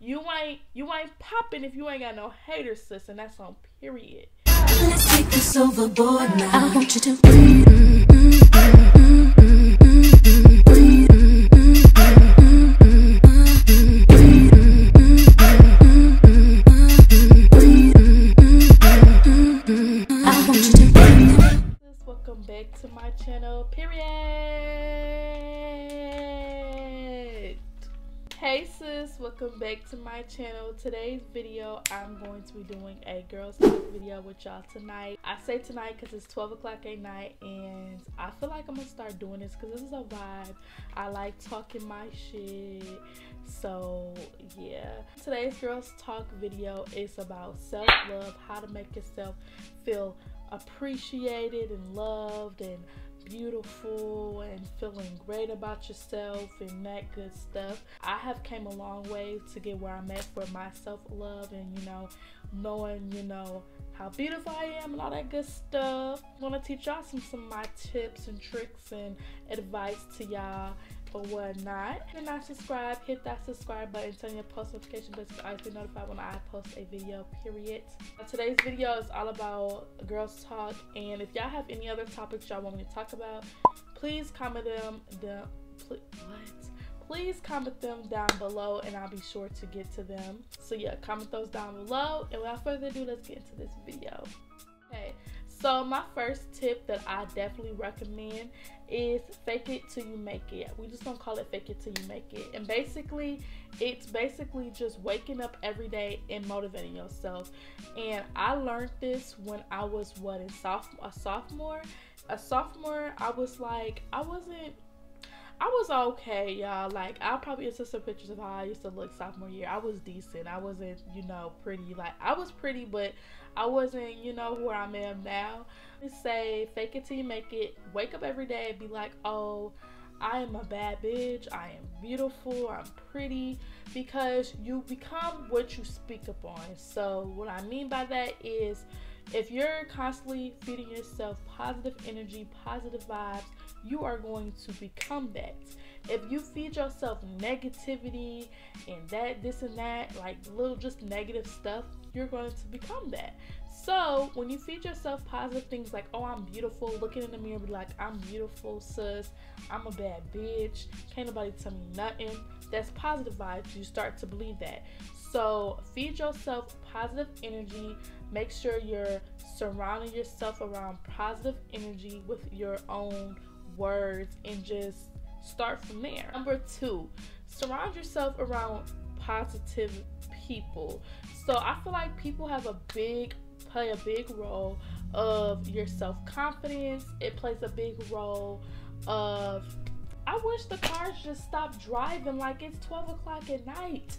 You ain't popping if you ain't got no haters, sis, and that's on period. Let's take this overboard now. I want you to welcome back to my channel, period. Hey sis, welcome back to my channel. Today's video, I'm going to be doing a girls talk video with y'all tonight. I say tonight because it's 12 o'clock at night, and I feel like I'm gonna start doing this because this is a vibe. I like talking my shit, so yeah. Today's girls talk video is about self-love, how to make yourself feel appreciated and loved and beautiful and feeling great about yourself and that good stuff. I have came a long way to get where I'm at for my self-love and, you know, knowing, you know, how beautiful I am and all that good stuff. I'm gonna teach y'all some of my tips and tricks and advice to y'all or whatnot. If you're not subscribed, hit that subscribe button, turn your post notification bell to always be notified when I post a video, period. Today's video is all about girls talk, and if y'all have any other topics y'all want me to talk about, please comment them down. Please comment them down below and I'll be sure to get to them. So yeah, comment those down below, and without further ado, let's get into this video. Okay, so my first tip that I definitely recommend is fake it till you make it. We just don't call it fake it till you make it. And basically, it's basically just waking up every day and motivating yourself. And I learned this when I was a sophomore. I was like, I was okay, y'all. Like, I'll probably insert some pictures of how I used to look sophomore year. I was decent. I wasn't, you know, pretty. Like, I was pretty, but I wasn't, you know, where I am now. Just say, fake it till you make it. Wake up every day and be like, oh, I am a bad bitch. I am beautiful. I'm pretty. Because you become what you speak upon. So what I mean by that is, if you're constantly feeding yourself positive energy, positive vibes, you are going to become that. If you feed yourself negativity and that, this and that, like little just negative stuff, you're going to become that. So when you feed yourself positive things like, oh, I'm beautiful, looking in the mirror, be like, I'm beautiful, sis, I'm a bad bitch, can't nobody tell me nothing, that's positive vibes. You start to believe that. So feed yourself positive energy. Make sure you're surrounding yourself around positive energy with your own words, and just start from there. Number 2, surround yourself around positive people. So I feel like people play a big role of your self-confidence. It plays a big role of, I wish the cars just stopped driving like it's 12 o'clock at night.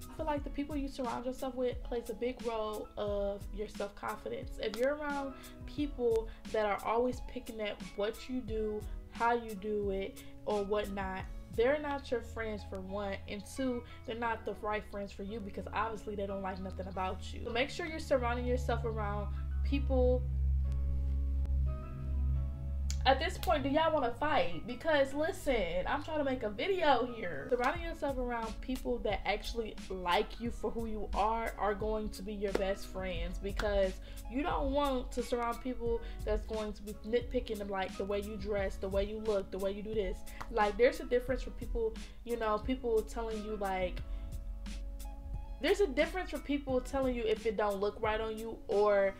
I feel like the people you surround yourself with plays a big role of your self-confidence. If you're around people that are always picking at what you do, how you do it, or whatnot, they're not your friends, for one, and 2, they're not the right friends for you because obviously they don't like nothing about you. So make sure you're surrounding yourself around people. At this point, do y'all want to fight? Because listen, I'm trying to make a video here. Surrounding yourself around people that actually like you for who you are going to be your best friends, because you don't want to surround people that's going to be nitpicking them, like the way you dress, the way you look, the way you do this. Like, there's a difference for people, you know, people telling you like, there's a difference for people telling you if it don't look right on you, or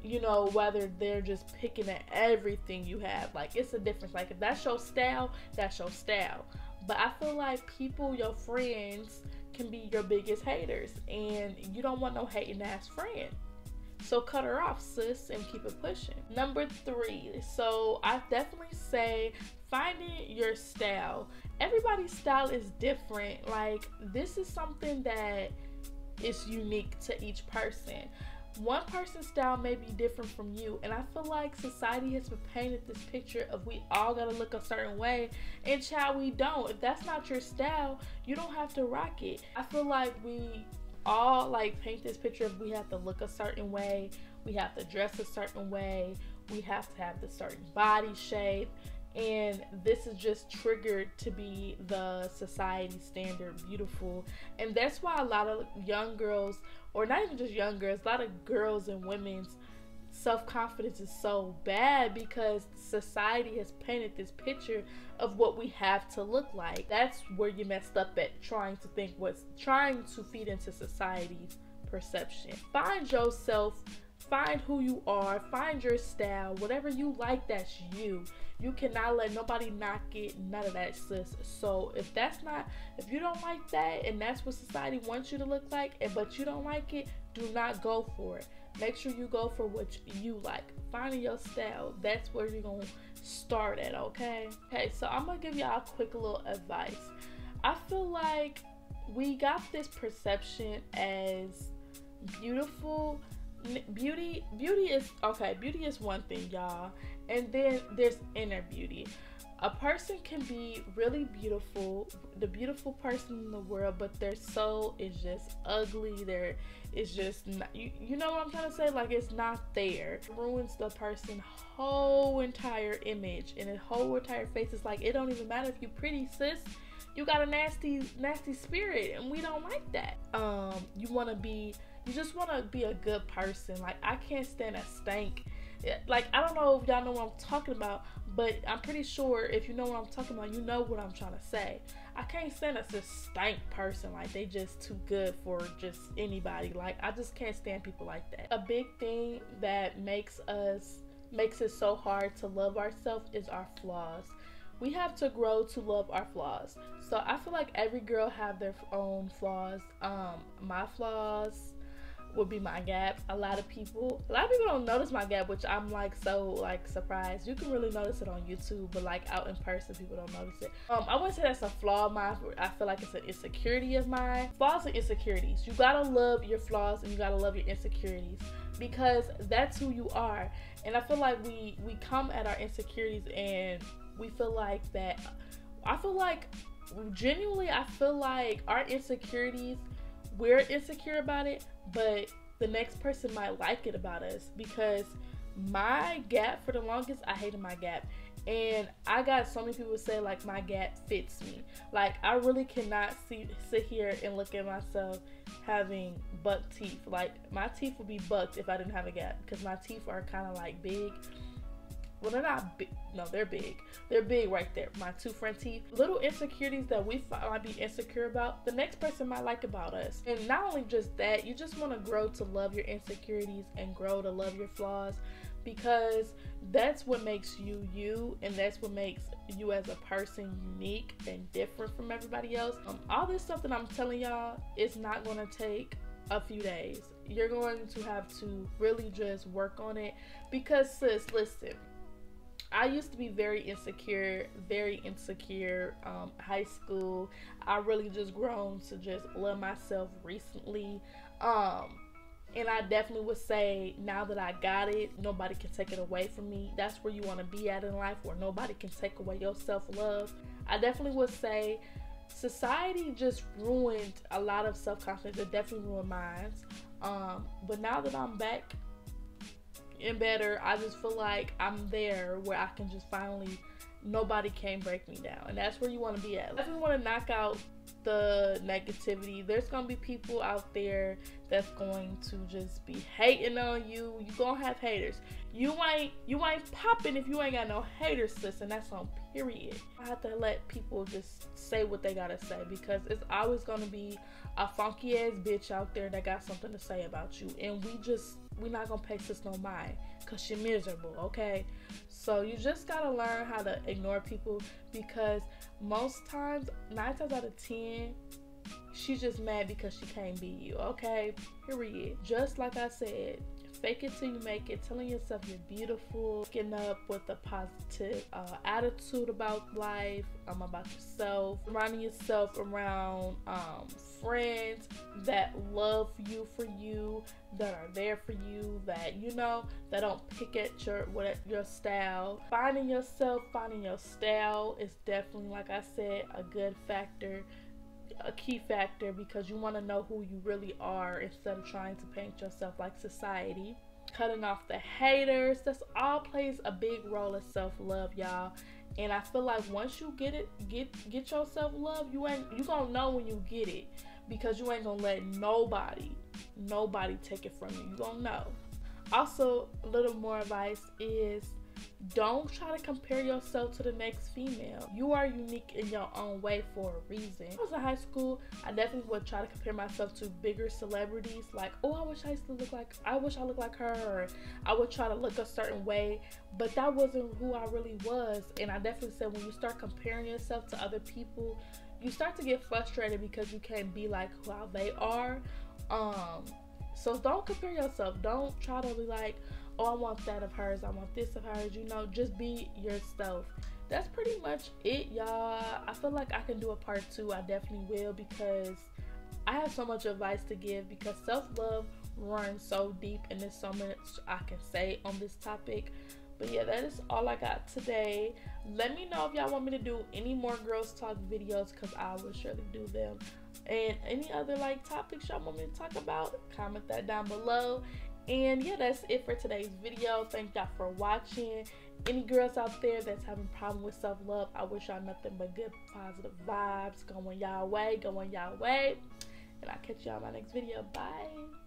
you know, whether they're just picking at everything you have. Like, it's a difference. Like, if that's your style, that's your style. But I feel like people, your friends, can be your biggest haters, and you don't want no hating ass friend. So cut her off, sis, and keep it pushing. Number 3, so I definitely say finding your style. Everybody's style is different. Like, this is something that is unique to each person. One person's style may be different from you, and I feel like society has painted this picture of we all gotta look a certain way, and child, we don't. If that's not your style, you don't have to rock it. I feel like we all like paint this picture of we have to look a certain way, we have to dress a certain way, we have to have the certain body shape, and this is just triggered to be the society standard beautiful. And that's why a lot of young girls, or not even just young girls, a lot of girls and women's self-confidence is so bad because society has painted this picture of what we have to look like. That's where you messed up at, trying to feed into society's perception. Find yourself, find who you are, find your style. Whatever you like, that's you. You cannot let nobody knock it, none of that, sis. So if you don't like that and that's what society wants you to look like, but you don't like it, do not go for it. Make sure you go for what you like. Finding your style, that's where you're gonna start at, okay? Okay, so I'm gonna give y'all a quick little advice. I feel like we got this perception as beautiful. Beauty is one thing, y'all, and then there's inner beauty. A person can be really beautiful, the beautiful person in the world, but their soul is just ugly. It's just not, you know what I'm trying to say? Like, it's not there. It ruins the person's whole entire image and his whole entire face. It's like, it don't even matter if you pretty, sis. You got a nasty spirit, and we don't like that. You just want to be a good person. Like, I can't stand a stank. Like, I don't know if y'all know what I'm talking about, but I'm pretty sure if you know what I'm talking about, you know what I'm trying to say. I can't stand a stank person. Like, they just too good for just anybody. Like, I just can't stand people like that. A big thing that makes it so hard to love ourselves is our flaws. We have to grow to love our flaws. So I feel like every girl have their own flaws. My flaws would be my gaps. A lot of people don't notice my gap, which I'm so surprised. You can really notice it on YouTube, but like out in person, people don't notice it. I wouldn't say that's a flaw of mine. I feel like it's an insecurity of mine. Flaws and insecurities. You gotta love your flaws and you gotta love your insecurities, because that's who you are. And I feel like we come at our insecurities and we feel like that. Genuinely, I feel like our insecurities, we're insecure about it, but the next person might like it about us. Because my gap, for the longest, I hated my gap. And I got so many people say like my gap fits me. Like, I really cannot sit here and look at myself having buck teeth. Like, my teeth would be bucked if I didn't have a gap, because my teeth are kind of like big. Well, they're not big. No, they're big. They're big right there. My two front teeth. Little insecurities that we might be insecure about, the next person might like about us. And not only just that, you just want to grow to love your insecurities and grow to love your flaws, because that's what makes you you, and that's what makes you as a person unique and different from everybody else. All this stuff that I'm telling y'all is not going to take a few days. You're going to have to really just work on it, because sis, listen, I used to be very insecure, high school. I really just grown to just love myself recently. And I definitely would say now that I got it, nobody can take it away from me. That's where you want to be at in life, where nobody can take away your self-love. I definitely would say society just ruined a lot of self-confidence. It definitely ruined mine. But now that I'm back and better, I just feel like I'm there where I can just finally, nobody can break me down. And that's where you want to be at. I definitely want to knock out the negativity. There's gonna be people out there that's going to just be hating on you. You gonna have haters. You ain't popping if you ain't got no haters, sis, and that's on period. I have to let people just say what they gotta say, because it's always gonna be a funky ass bitch out there that got something to say about you, and we not gonna pay sis no mind, cause she miserable, okay? So you just gotta learn how to ignore people, because most times, 9 times out of 10, she's just mad because she can't be you, okay? Period. Just like I said, fake it till you make it. Telling yourself you're beautiful, getting up with a positive attitude about life, about yourself, surrounding yourself around friends that love you for you, that are there for you, that that don't pick at your style. Finding yourself, finding your style is definitely, like I said, a good factor, a key factor, because you want to know who you really are instead of trying to paint yourself like society. cutting off the haters. That's all plays a big role of self-love, y'all. And I feel like once you get your self-love, you gonna know when you get it, because you ain't gonna let nobody take it from you. You gonna know. Also, a little more advice is, don't try to compare yourself to the next female. You are unique in your own way for a reason. When I was in high school, I definitely would try to compare myself to bigger celebrities. Like, oh, I wish I looked like her, or I would try to look a certain way. But that wasn't who I really was. And I definitely said, when you start comparing yourself to other people, you start to get frustrated because you can't be like how they are. So don't compare yourself. Don't try to be like, oh, I want that of hers, I want this of hers. You know, just be yourself. That's pretty much it, y'all. I feel like I can do a part 2. I definitely will, because I have so much advice to give, because self-love runs so deep and there's so much I can say on this topic. But yeah, that is all I got today. Let me know if y'all want me to do any more girls talk videos, because I will surely do them. And any other like topics y'all want me to talk about, comment that down below. And yeah, that's it for today's video. Thank y'all for watching. Any girls out there that's having a problem with self-love, I wish y'all nothing but good positive vibes going y'all way. And I'll catch y'all in my next video. Bye.